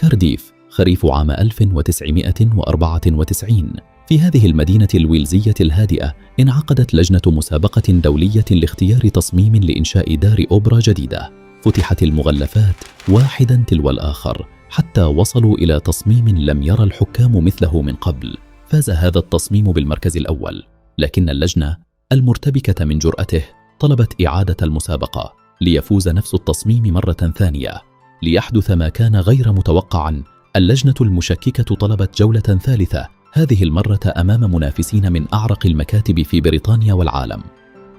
كارديف، خريف عام 1994. في هذه المدينة الويلزية الهادئة انعقدت لجنة مسابقة دولية لاختيار تصميم لإنشاء دار أوبرا جديدة. فتحت المغلفات واحدا تلو الآخر حتى وصلوا إلى تصميم لم يرى الحكام مثله من قبل. فاز هذا التصميم بالمركز الأول، لكن اللجنة المرتبكة من جرأته طلبت إعادة المسابقة ليفوز نفس التصميم مرة ثانية. ليحدث ما كان غير متوقعا، اللجنة المشككة طلبت جولة ثالثة، هذه المرة أمام منافسين من أعرق المكاتب في بريطانيا والعالم.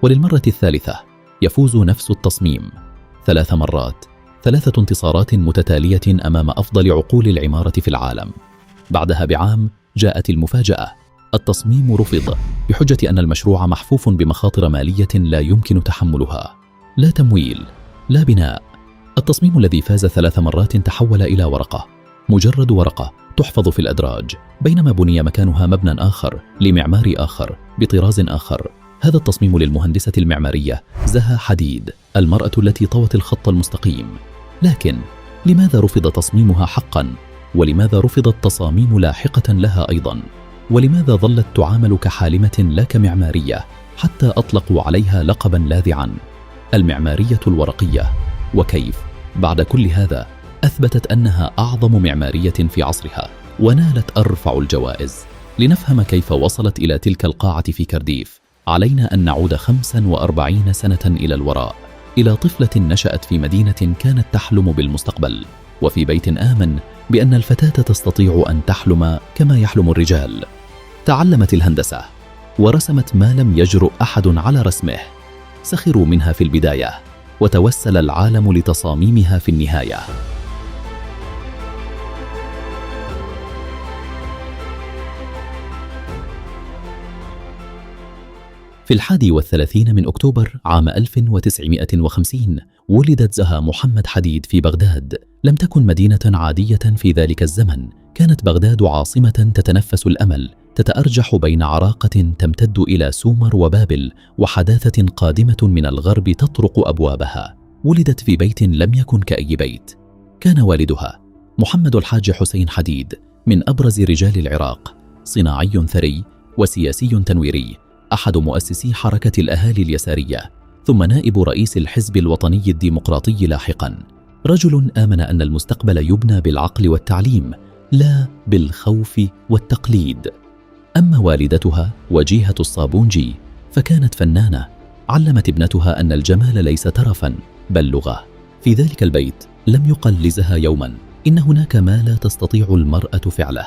وللمرة الثالثة يفوز نفس التصميم 3 مرات، 3 انتصارات متتالية أمام أفضل عقول العمارة في العالم. بعدها بعام جاءت المفاجأة، التصميم رفض بحجة أن المشروع محفوف بمخاطر مالية لا يمكن تحملها، لا تمويل، لا بناء. التصميم الذي فاز 3 مرات تحول إلى ورقة، مجرد ورقة تحفظ في الأدراج، بينما بني مكانها مبنى آخر لمعمار آخر بطراز آخر. هذا التصميم للمهندسة المعمارية زها حديد، المرأة التي طوت الخط المستقيم. لكن لماذا رفض تصميمها حقا؟ ولماذا رفضت تصاميم لاحقة لها أيضا؟ ولماذا ظلت تعامل كحالمة لا كمعمارية، حتى أطلقوا عليها لقبا لاذعا، المعمارية الورقية؟ وكيف بعد كل هذا أثبتت أنها أعظم معمارية في عصرها ونالت أرفع الجوائز؟ لنفهم كيف وصلت إلى تلك القاعة في كارديف، علينا أن نعود 45 سنة إلى الوراء، إلى طفلة نشأت في مدينة كانت تحلم بالمستقبل، وفي بيت آمن بأن الفتاة تستطيع أن تحلم كما يحلم الرجال. تعلمت الهندسة ورسمت ما لم يجرؤ أحد على رسمه. سخروا منها في البداية، وتوسل العالم لتصاميمها في النهاية. في 31 من أكتوبر عام 1950 ولدت زها محمد حديد في بغداد. لم تكن مدينة عادية في ذلك الزمن، كانت بغداد عاصمة تتنفس الأمل، تتأرجح بين عراقة تمتد إلى سومر وبابل، وحداثة قادمة من الغرب تطرق أبوابها. ولدت في بيت لم يكن كأي بيت. كان والدها محمد الحاج حسين حديد من أبرز رجال العراق، صناعي ثري وسياسي تنويري، أحد مؤسسي حركة الأهالي اليسارية، ثم نائب رئيس الحزب الوطني الديمقراطي لاحقا. رجل آمن أن المستقبل يبنى بالعقل والتعليم، لا بالخوف والتقليد. أما والدتها وجيهة الصابونجي فكانت فنانة، علمت ابنتها أن الجمال ليس ترفا بل لغة. في ذلك البيت لم يقل لزها يوما إن هناك ما لا تستطيع المرأة فعله.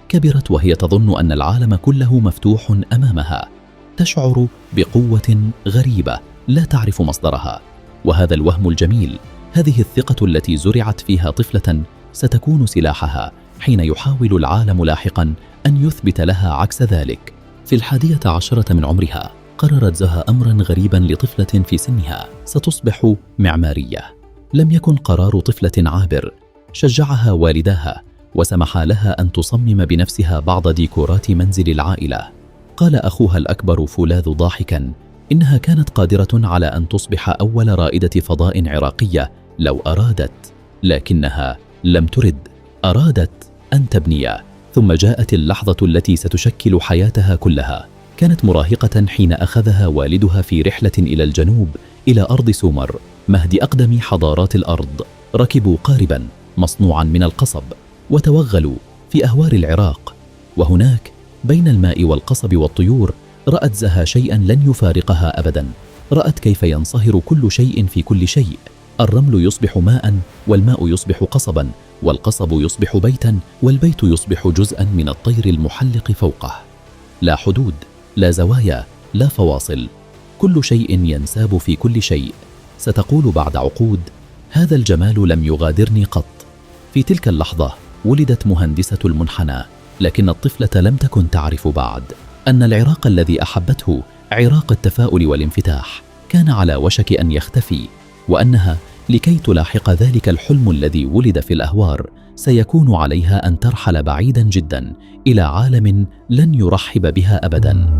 كبرت وهي تظن أن العالم كله مفتوح أمامها، تشعر بقوة غريبة لا تعرف مصدرها. وهذا الوهم الجميل، هذه الثقة التي زرعت فيها طفلة، ستكون سلاحها حين يحاول العالم لاحقا أن يثبت لها عكس ذلك. في 11 من عمرها قررت زها أمرا غريبا لطفلة في سنها، ستصبح معمارية. لم يكن قرار طفلة عابر، شجعها والداها وسمحا لها أن تصمم بنفسها بعض ديكورات منزل العائلة. قال أخوها الأكبر فولاذ ضاحكا إنها كانت قادرة على أن تصبح أول رائدة فضاء عراقية لو أرادت، لكنها لم ترد، أرادت أن تبني. ثم جاءت اللحظة التي ستشكل حياتها كلها. كانت مراهقة حين أخذها والدها في رحلة إلى الجنوب، إلى أرض سومر، مهد أقدم حضارات الأرض. ركبوا قاربا مصنوعا من القصب وتوغلوا في أهوار العراق، وهناك بين الماء والقصب والطيور رأت زها شيئا لن يفارقها أبدا. رأت كيف ينصهر كل شيء في كل شيء، الرمل يصبح ماء، والماء يصبح قصبا، والقصب يصبح بيتا، والبيت يصبح جزءا من الطير المحلق فوقه. لا حدود، لا زوايا، لا فواصل، كل شيء ينساب في كل شيء. ستقول بعد عقود: هذا الجمال لم يغادرني قط. في تلك اللحظة ولدت مهندسة المنحنى، لكن الطفلة لم تكن تعرف بعد أن العراق الذي أحبته، عراق التفاؤل والانفتاح، كان على وشك أن يختفي، وأنها لكي تلاحق ذلك الحلم الذي ولد في الأهوار سيكون عليها أن ترحل بعيدا جدا إلى عالم لن يرحب بها أبدا.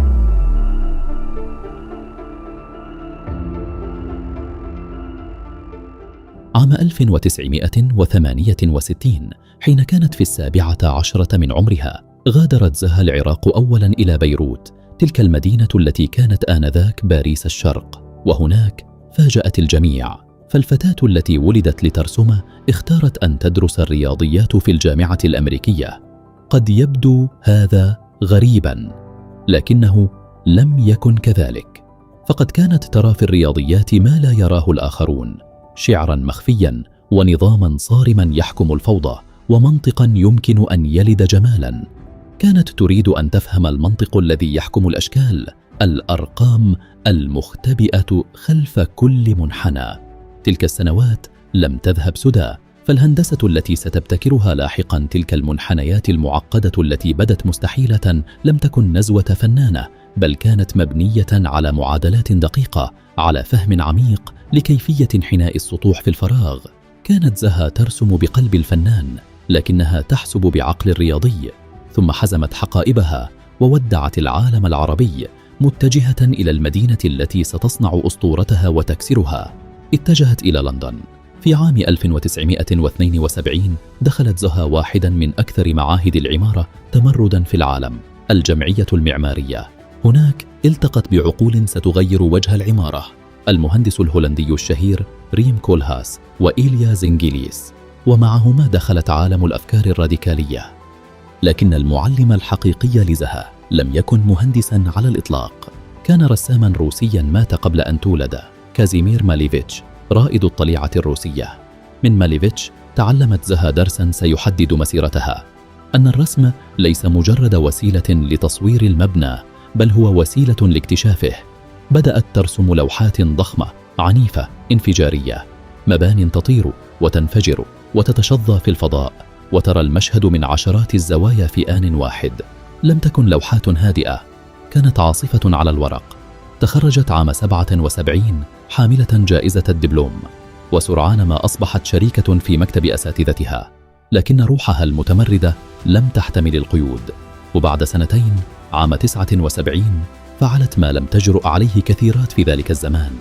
عام 1968 حين كانت في 17 من عمرها غادرت زها العراق أولاً إلى بيروت، تلك المدينة التي كانت آنذاك باريس الشرق، وهناك فاجأت الجميع. فالفتاة التي ولدت لترسم اختارت أن تدرس الرياضيات في الجامعة الأمريكية. قد يبدو هذا غريباً، لكنه لم يكن كذلك، فقد كانت ترى في الرياضيات ما لا يراه الآخرون: شعراً مخفياً، ونظاماً صارماً يحكم الفوضى، ومنطقاً يمكن أن يلد جمالاً. كانت تريد أن تفهم المنطق الذي يحكم الأشكال، الأرقام المختبئة خلف كل منحنى. تلك السنوات لم تذهب سدى، فالهندسة التي ستبتكرها لاحقاً، تلك المنحنيات المعقدة التي بدت مستحيلة، لم تكن نزوة فنانة، بل كانت مبنية على معادلات دقيقة، على فهم عميق لكيفية انحناء السطوح في الفراغ. كانت زها ترسم بقلب الفنان، لكنها تحسب بعقل الرياضي. ثم حزمت حقائبها وودعت العالم العربي، متجهة إلى المدينة التي ستصنع أسطورتها وتكسرها. اتجهت إلى لندن. في عام 1972 دخلت زها واحدا من أكثر معاهد العمارة تمرداً في العالم، الجمعية المعمارية. هناك التقت بعقول ستغير وجه العمارة: المهندس الهولندي الشهير ريم كولهاس وإيليا زنجيليس، ومعهما دخلت عالم الأفكار الراديكالية. لكن المعلم الحقيقي لزها لم يكن مهندساً على الإطلاق، كان رساماً روسياً مات قبل أن تولد، كازيمير ماليفيتش، رائد الطليعة الروسية. من ماليفيتش تعلمت زها درساً سيحدد مسيرتها: أن الرسم ليس مجرد وسيلة لتصوير المبنى، بل هو وسيلة لاكتشافه. بدأت ترسم لوحات ضخمة عنيفة انفجارية، مبان تطير وتنفجر وتتشظى في الفضاء، وترى المشهد من عشرات الزوايا في آن واحد. لم تكن لوحات هادئة، كانت عاصفة على الورق. تخرجت عام 77 حاملة جائزة الدبلوم، وسرعان ما أصبحت شريكة في مكتب أساتذتها، لكن روحها المتمردة لم تحتمل القيود. وبعد سنتين، عام 79، فعلت ما لم تجرؤ عليه كثيرات في ذلك الزمان: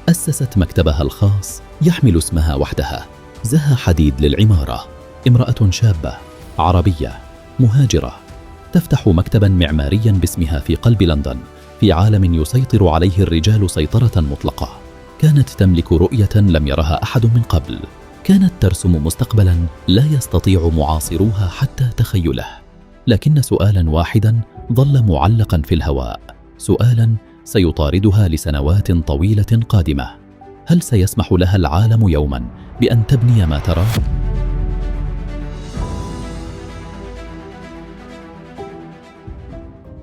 أسست مكتبها الخاص يحمل اسمها وحدها، زها حديد للعمارة. امرأة شابة عربية مهاجرة تفتح مكتباً معمارياً باسمها في قلب لندن، في عالم يسيطر عليه الرجال سيطرة مطلقة. كانت تملك رؤية لم يرها أحد من قبل، كانت ترسم مستقبلاً لا يستطيع معاصروها حتى تخيله. لكن سؤالاً واحداً ظل معلقاً في الهواء، سؤالاً سيطاردها لسنوات طويلة قادمة: هل سيسمح لها العالم يوماً بأن تبني ما ترى؟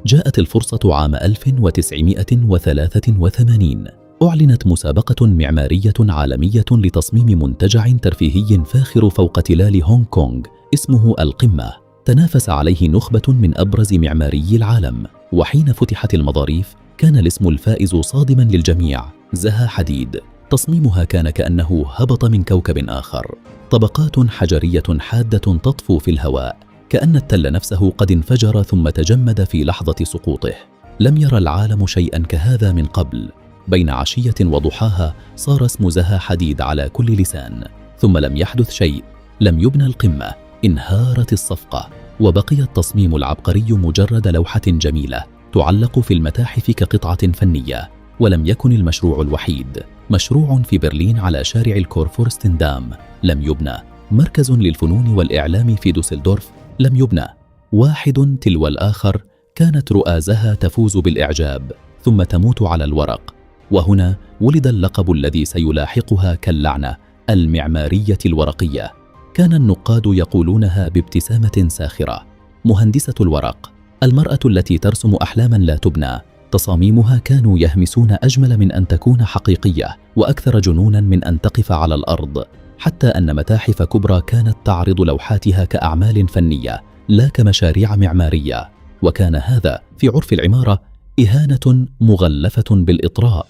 جاءت الفرصة عام 1983. أعلنت مسابقة معمارية عالمية لتصميم منتجع ترفيهي فاخر فوق تلال هونغ كونغ اسمه القمة. تنافس عليه نخبة من أبرز معماريي العالم، وحين فتحت المضاريف كان الاسم الفائز صادما للجميع: زها حديد. تصميمها كان كأنه هبط من كوكب آخر، طبقات حجرية حادة تطفو في الهواء، كأن التل نفسه قد انفجر ثم تجمد في لحظة سقوطه. لم يرى العالم شيئا كهذا من قبل. بين عشية وضحاها صار اسم زها حديد على كل لسان، ثم لم يحدث شيء. لم يبنى القمة، انهارت الصفقة، وبقي التصميم العبقري مجرد لوحة جميلة تعلق في المتاحف كقطعة فنية. ولم يكن المشروع الوحيد. مشروع في برلين على شارع الكورفورستندام لم يبنى، مركز للفنون والإعلام في دوسلدورف لم يبنى. واحد تلو الآخر كانت رؤى زها تفوز بالإعجاب ثم تموت على الورق. وهنا ولد اللقب الذي سيلاحقها كاللعنة: المعمارية الورقية. كان النقاد يقولونها بابتسامة ساخرة: مهندسة الورق، المرأة التي ترسم أحلاما لا تبنى. تصاميمها كانوا يهمسون أجمل من أن تكون حقيقية، وأكثر جنونا من أن تقف على الأرض. حتى أن متاحف كبرى كانت تعرض لوحاتها كأعمال فنية لا كمشاريع معمارية. وكان هذا في عرف العمارة إهانة مغلفة بالإطراء.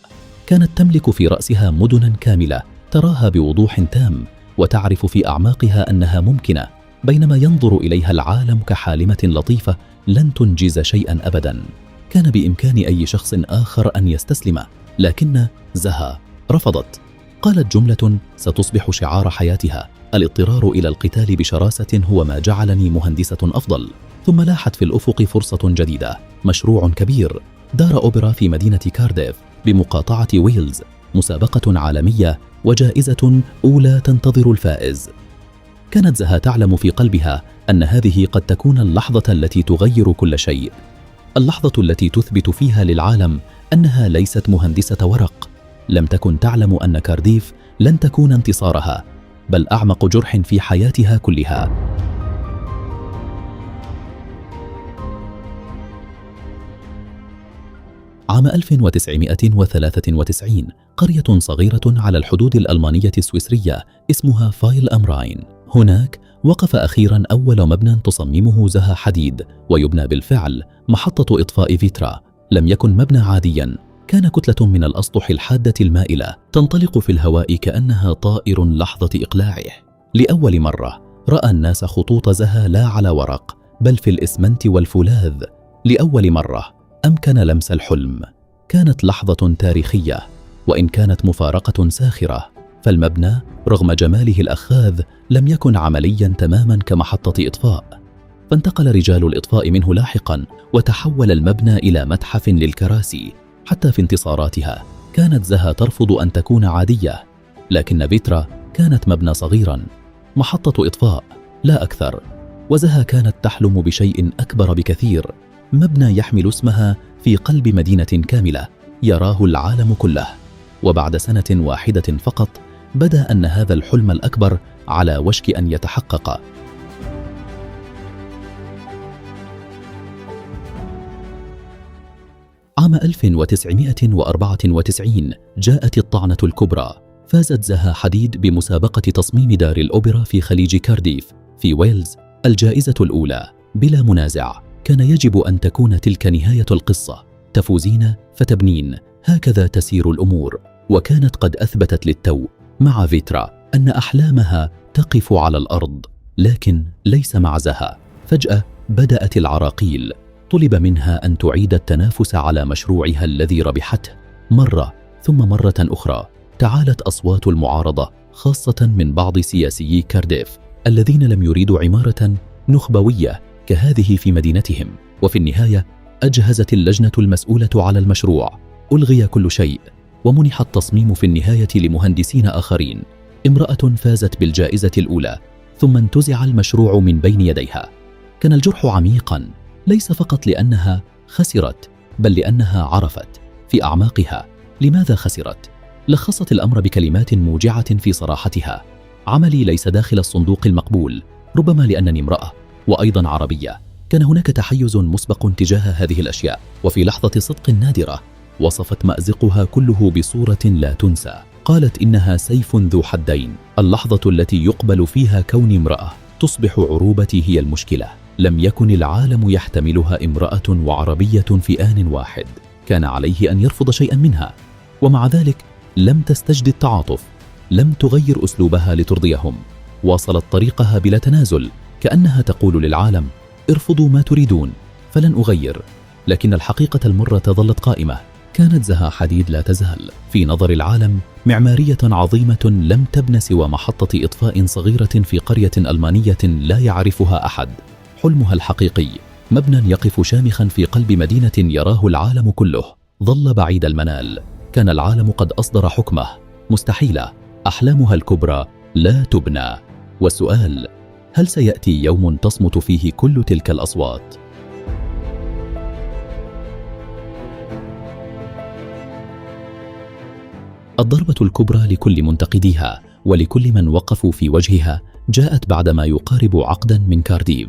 كانت تملك في رأسها مدنا كاملة تراها بوضوح تام، وتعرف في أعماقها أنها ممكنة، بينما ينظر إليها العالم كحالمة لطيفة لن تنجز شيئا أبدا. كان بإمكان أي شخص آخر أن يستسلم، لكن زها رفضت. قالت جملة ستصبح شعار حياتها: الاضطرار إلى القتال بشراسة هو ما جعلني مهندسة أفضل. ثم لاحت في الأفق فرصة جديدة، مشروع كبير، دار أوبرا في مدينة كارديف بمقاطعة ويلز، مسابقة عالمية وجائزة أولى تنتظر الفائز. كانت زها تعلم في قلبها أن هذه قد تكون اللحظة التي تغير كل شيء، اللحظة التي تثبت فيها للعالم أنها ليست مهندسة ورق. لم تكن تعلم أن كارديف لن تكون انتصارها، بل أعمق جرح في حياتها كلها. عام 1993 قرية صغيرة على الحدود الألمانية السويسرية اسمها فايل أم راين. هناك وقف أخيرا أول مبنى تصممه زها حديد ويبنى بالفعل، محطة إطفاء فيترا. لم يكن مبنى عاديا، كان كتلة من الأسطح الحادة المائلة تنطلق في الهواء كأنها طائر لحظة إقلاعه. لأول مرة رأى الناس خطوط زها لا على ورق بل في الإسمنت والفولاذ. لأول مرة أمكن لمس الحلم. كانت لحظة تاريخية، وإن كانت مفارقة ساخرة، فالمبنى رغم جماله الأخاذ لم يكن عمليا تماما كمحطة إطفاء. فانتقل رجال الإطفاء منه لاحقا، وتحول المبنى إلى متحف للكراسي. حتى في انتصاراتها كانت زها ترفض أن تكون عادية، لكن فيترا كانت مبنى صغيرا، محطة إطفاء لا أكثر. وزها كانت تحلم بشيء أكبر بكثير، مبنى يحمل اسمها في قلب مدينة كاملة يراه العالم كله. وبعد سنة واحدة فقط بدا أن هذا الحلم الأكبر على وشك أن يتحقق. عام 1994 جاءت الطعنة الكبرى. فازت زها حديد بمسابقة تصميم دار الأوبرا في خليج كارديف في ويلز، الجائزة الأولى بلا منازع. كان يجب أن تكون تلك نهاية القصة، تفوزين فتبنين، هكذا تسير الأمور. وكانت قد أثبتت للتو مع فيترا أن أحلامها تقف على الأرض، لكن ليس مع زها. فجأة بدأت العراقيل، طلب منها أن تعيد التنافس على مشروعها الذي ربحته. مرة ثم مرة أخرى تعالت أصوات المعارضة، خاصة من بعض سياسيي كارديف الذين لم يريدوا عمارة نخبوية كهذه في مدينتهم. وفي النهاية أجهزت اللجنة المسؤولة على المشروع، ألغي كل شيء، ومنح التصميم في النهاية لمهندسين آخرين. امرأة فازت بالجائزة الأولى، ثم انتزع المشروع من بين يديها. كان الجرح عميقا، ليس فقط لأنها خسرت، بل لأنها عرفت في أعماقها لماذا خسرت. لخصت الأمر بكلمات موجعة في صراحتها: عملي ليس داخل الصندوق المقبول، ربما لأنني امرأة وأيضا عربية. كان هناك تحيز مسبق تجاه هذه الأشياء. وفي لحظة صدق نادرة وصفت مأزقها كله بصورة لا تنسى. قالت إنها سيف ذو حدين، اللحظة التي يقبل فيها كوني امرأة تصبح عروبتي هي المشكلة. لم يكن العالم يحتملها امرأة وعربية في آن واحد، كان عليه أن يرفض شيئا منها. ومع ذلك لم تستجد التعاطف، لم تغير أسلوبها لترضيهم، واصلت طريقها بلا تنازل، كأنها تقول للعالم: ارفضوا ما تريدون فلن أغير. لكن الحقيقة المرة ظلت قائمة. كانت زها حديد لا تزال في نظر العالم معمارية عظيمة لم تبن سوى محطة إطفاء صغيرة في قرية ألمانية لا يعرفها أحد. حلمها الحقيقي مبنى يقف شامخا في قلب مدينة يراه العالم كله ظل بعيد المنال. كان العالم قد أصدر حكمه: مستحيلة، أحلامها الكبرى لا تبنى. والسؤال: هل سيأتي يوم تصمت فيه كل تلك الأصوات؟ الضربة الكبرى لكل منتقديها ولكل من وقفوا في وجهها جاءت بعدما يقارب عقدا من كارديف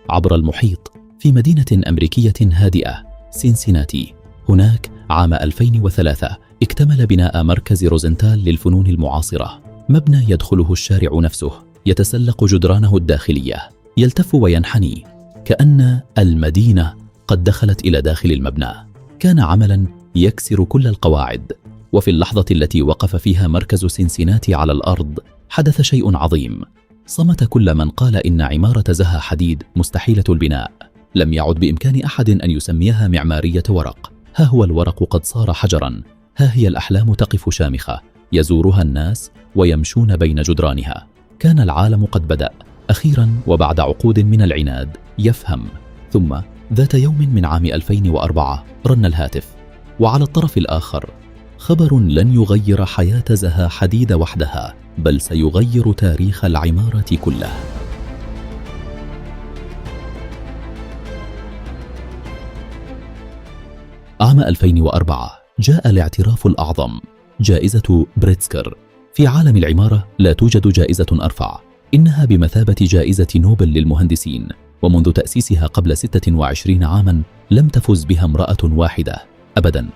عبر المحيط في مدينة أمريكية هادئة، سينسيناتي. هناك عام 2003 اكتمل بناء مركز روزنتال للفنون المعاصرة، مبنى يدخله الشارع نفسه، يتسلق جدرانه الداخلية، يلتف وينحني كأن المدينة قد دخلت إلى داخل المبنى. كان عملا يكسر كل القواعد. وفي اللحظة التي وقف فيها مركز سينسيناتي على الأرض حدث شيء عظيم. صمت كل من قال إن عمارة زها حديد مستحيلة البناء. لم يعد بإمكان أحد أن يسميها معمارية ورق. ها هو الورق قد صار حجرا، ها هي الأحلام تقف شامخة، يزورها الناس ويمشون بين جدرانها. كان العالم قد بدأ أخيراً وبعد عقود من العناد يفهم. ثم ذات يوم من عام 2004 رن الهاتف، وعلى الطرف الآخر خبر لن يغير حياة زها حديد وحدها، بل سيغير تاريخ العمارة كله. عام 2004 جاء الاعتراف الأعظم، جائزة بريتزكر. في عالم العمارة لا توجد جائزة أرفع، إنها بمثابة جائزة نوبل للمهندسين، ومنذ تأسيسها قبل 26 عاما لم تفز بها امرأة واحدة أبدا.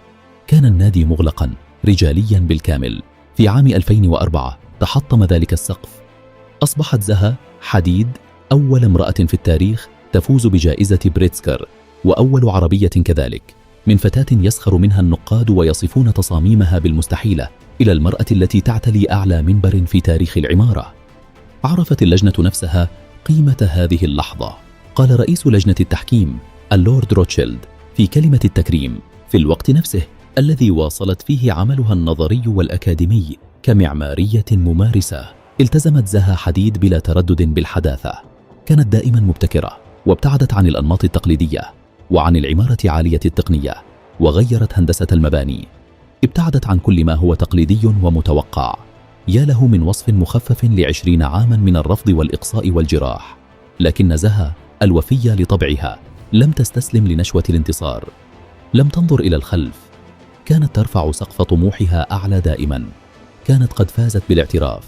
كان النادي مغلقا رجاليا بالكامل. في عام 2004 تحطم ذلك السقف. أصبحت زها حديد أول امرأة في التاريخ تفوز بجائزة بريتزكر، وأول عربية كذلك، من فتاة يسخر منها النقاد ويصفون تصاميمها بالمستحيلة، إلى المرأة التي تعتلي أعلى منبر في تاريخ العمارة. عرفت اللجنة نفسها قيمة هذه اللحظة. قال رئيس لجنة التحكيم اللورد روتشيلد في كلمة التكريم في الوقت نفسه الذي واصلت فيه عملها النظري والأكاديمي كمعمارية ممارسة، التزمت زها حديد بلا تردد بالحداثة. كانت دائما مبتكرة، وابتعدت عن الأنماط التقليدية وعن العمارة عالية التقنية، وغيرت هندسة المباني. ابتعدت عن كل ما هو تقليدي ومتوقع. يا له من وصف مخفف ل20 عاما من الرفض والإقصاء والجراح. لكن زها الوفية لطبعها لم تستسلم لنشوة الانتصار. لم تنظر إلى الخلف، كانت ترفع سقف طموحها أعلى دائما. كانت قد فازت بالاعتراف،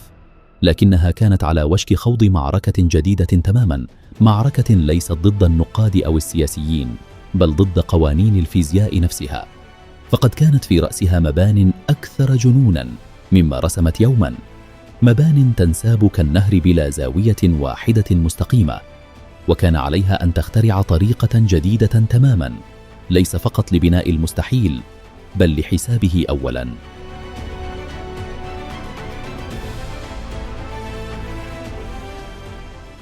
لكنها كانت على وشك خوض معركة جديدة تماما، معركة ليست ضد النقاد أو السياسيين، بل ضد قوانين الفيزياء نفسها. فقد كانت في رأسها مبان أكثر جنونا مما رسمت يوما، مبان تنساب كالنهر بلا زاوية واحدة مستقيمة. وكان عليها أن تخترع طريقة جديدة تماما، ليس فقط لبناء المستحيل بل لحسابه أولا.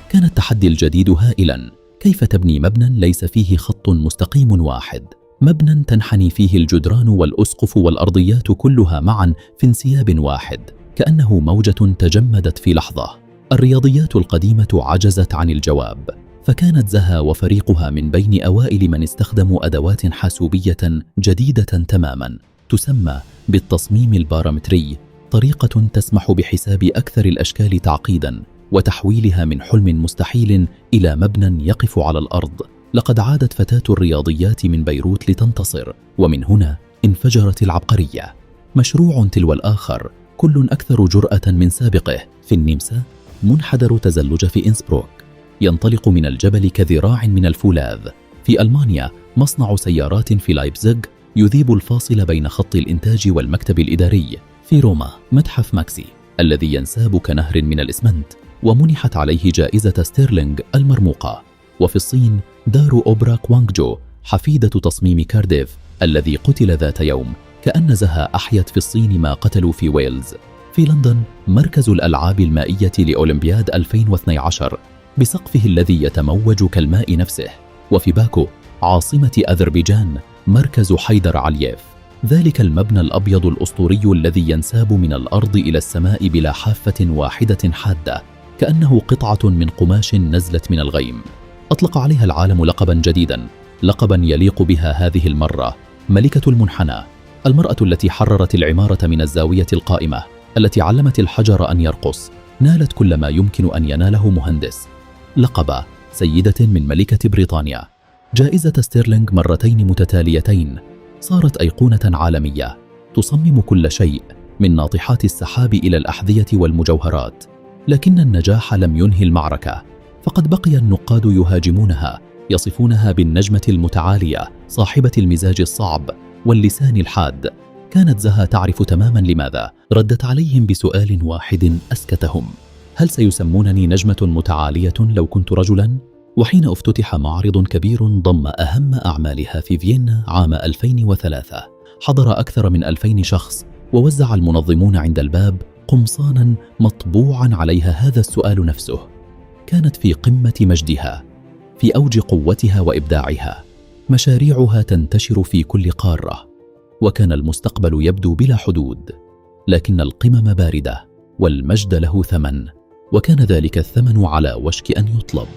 كان التحدي الجديد هائلا. كيف تبني مبنى ليس فيه خط مستقيم واحد، مبنى تنحني فيه الجدران والأسقف والأرضيات كلها معا في انسياب واحد، كأنه موجة تجمدت في لحظة. الرياضيات القديمة عجزت عن الجواب، فكانت زها وفريقها من بين أوائل من استخدموا أدوات حاسوبية جديدة تماما تسمى بالتصميم البارامتري، طريقة تسمح بحساب أكثر الأشكال تعقيدا وتحويلها من حلم مستحيل إلى مبنى يقف على الأرض. لقد عادت فتاة الرياضيات من بيروت لتنتصر، ومن هنا انفجرت العبقرية. مشروع تلو الآخر، كل أكثر جرأة من سابقه. في النمسا منحدر تزلج في إنسبروك ينطلق من الجبل كذراع من الفولاذ. في ألمانيا مصنع سيارات في لايبزيغ يذيب الفاصل بين خط الإنتاج والمكتب الإداري. في روما متحف ماكسي الذي ينساب كنهر من الإسمنت ومنحت عليه جائزة ستيرلينغ المرموقة. وفي الصين دار أوبرا كوانغجو حفيدة تصميم كارديف الذي قتل ذات يوم، كأن زها أحيت في الصين ما قتلوا في ويلز. في لندن مركز الألعاب المائية لأولمبياد 2012 بسقفه الذي يتموج كالماء نفسه. وفي باكو عاصمة أذربيجان مركز حيدر علييف، ذلك المبنى الأبيض الأسطوري الذي ينساب من الأرض إلى السماء بلا حافة واحدة حادة، كأنه قطعة من قماش نزلت من الغيم. أطلق عليها العالم لقبا جديدا، لقبا يليق بها هذه المرة، ملكة المنحنى، المرأة التي حررت العمارة من الزاوية القائمة، التي علمت الحجر أن يرقص، نالت كل ما يمكن أن يناله مهندس. لقب سيدة من ملكة بريطانيا، جائزة ستيرلينغ مرتين متتاليتين، صارت أيقونة عالمية تصمم كل شيء من ناطحات السحاب إلى الأحذية والمجوهرات. لكن النجاح لم ينهي المعركة، فقد بقي النقاد يهاجمونها، يصفونها بالنجمة المتعالية صاحبة المزاج الصعب واللسان الحاد. كانت زها تعرف تماما لماذا. ردت عليهم بسؤال واحد أسكتهم: هل سيسمونني نجمة متعالية لو كنت رجلا؟ وحين افتتح معرض كبير ضم أهم أعمالها في فيينا عام 2003 حضر أكثر من 2000 شخص، ووزع المنظمون عند الباب قمصانا مطبوعا عليها هذا السؤال نفسه. كانت في قمة مجدها، في أوج قوتها وإبداعها، مشاريعها تنتشر في كل قارة، وكان المستقبل يبدو بلا حدود. لكن القمم باردة والمجد له ثمن، وكان ذلك الثمن على وشك أن يطلب.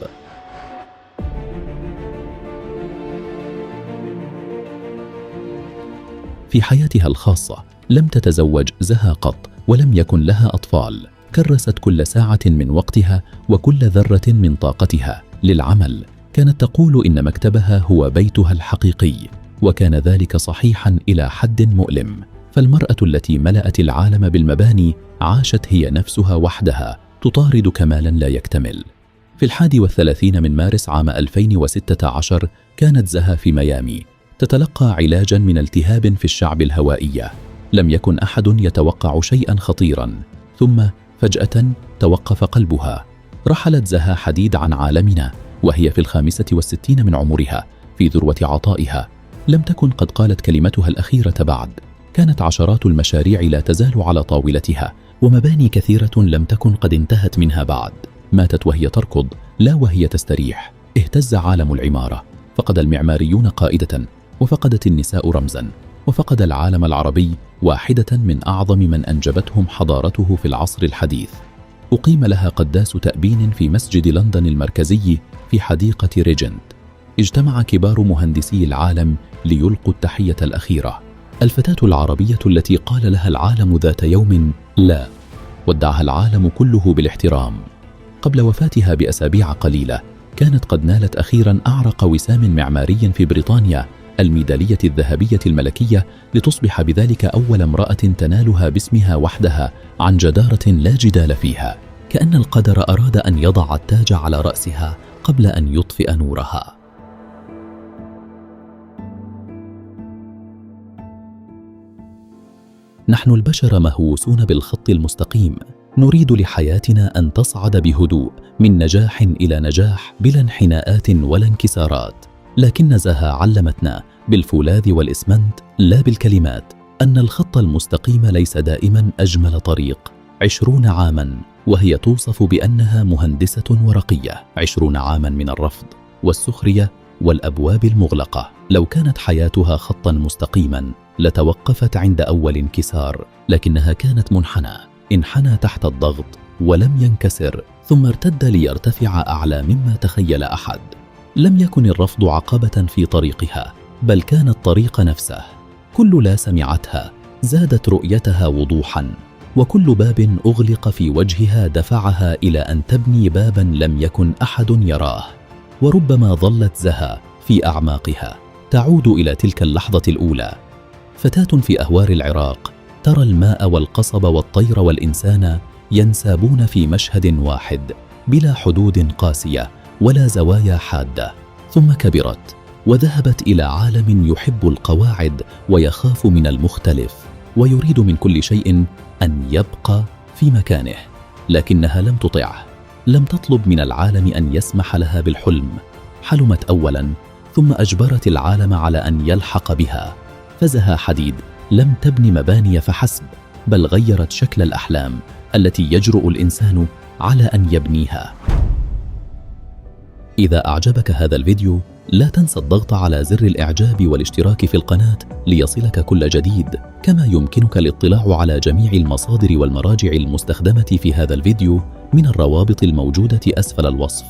في حياتها الخاصة لم تتزوج زها قط، ولم يكن لها أطفال. كرست كل ساعة من وقتها وكل ذرة من طاقتها للعمل. كانت تقول إن مكتبها هو بيتها الحقيقي، وكان ذلك صحيحا إلى حد مؤلم. فالمرأة التي ملأت العالم بالمباني عاشت هي نفسها وحدها، تطارد كمالا لا يكتمل. في 31 من مارس عام 2016 كانت زها في ميامي تتلقى علاجا من التهاب في الشعب الهوائية. لم يكن أحد يتوقع شيئا خطيرا، ثم فجأة توقف قلبها. رحلت زها حديد عن عالمنا وهي في 65 من عمرها، في ذروة عطائها. لم تكن قد قالت كلمتها الأخيرة بعد. كانت عشرات المشاريع لا تزال على طاولتها، ومباني كثيرة لم تكن قد انتهت منها بعد. ماتت وهي تركض، لا وهي تستريح. اهتز عالم العمارة، فقد المعماريون قائدة، وفقدت النساء رمزا، وفقد العالم العربي واحدة من أعظم من أنجبتهم حضارته في العصر الحديث. أقيم لها قداس تأبين في مسجد لندن المركزي في حديقة ريجنت. اجتمع كبار مهندسي العالم ليلقوا التحية الأخيرة. الفتاة العربية التي قال لها العالم ذات يوم لا، ودعها العالم كله بالاحترام. قبل وفاتها بأسابيع قليلة كانت قد نالت أخيرا أعرق وسام معماري في بريطانيا، الميدالية الذهبية الملكية، لتصبح بذلك أول امرأة تنالها باسمها وحدها عن جدارة لا جدال فيها. كأن القدر أراد أن يضع التاج على رأسها قبل أن يطفئ نورها. نحن البشر مهووسون بالخط المستقيم، نريد لحياتنا أن تصعد بهدوء من نجاح إلى نجاح بلا انحناءات ولا انكسارات. لكن زها علمتنا بالفولاذ والإسمنت لا بالكلمات أن الخط المستقيم ليس دائما أجمل طريق. 20 عاما وهي توصف بأنها مهندسة ورقية، 20 عاما من الرفض والسخرية والأبواب المغلقة. لو كانت حياتها خطا مستقيما لتوقفت عند أول انكسار، لكنها كانت منحنى. انحنى تحت الضغط ولم ينكسر، ثم ارتد ليرتفع أعلى مما تخيل أحد. لم يكن الرفض عقبة في طريقها، بل كان الطريق نفسه. كل لا سمعتها زادت رؤيتها وضوحا، وكل باب أغلق في وجهها دفعها إلى أن تبني بابا لم يكن أحد يراه. وربما ظلت زها في أعماقها تعود إلى تلك اللحظة الأولى، فتاة في أهوار العراق ترى الماء والقصب والطير والإنسان ينسابون في مشهد واحد بلا حدود قاسية ولا زوايا حادة. ثم كبرت وذهبت إلى عالم يحب القواعد ويخاف من المختلف، ويريد من كل شيء أن يبقى في مكانه. لكنها لم تطعه، لم تطلب من العالم أن يسمح لها بالحلم. حلمت أولا، ثم أجبرت العالم على أن يلحق بها. فزها حديد لم تبني مباني فحسب، بل غيرت شكل الأحلام التي يجرؤ الإنسان على أن يبنيها. إذا أعجبك هذا الفيديو لا تنسى الضغط على زر الإعجاب والاشتراك في القناة ليصلك كل جديد، كما يمكنك الاطلاع على جميع المصادر والمراجع المستخدمة في هذا الفيديو من الروابط الموجودة أسفل الوصف.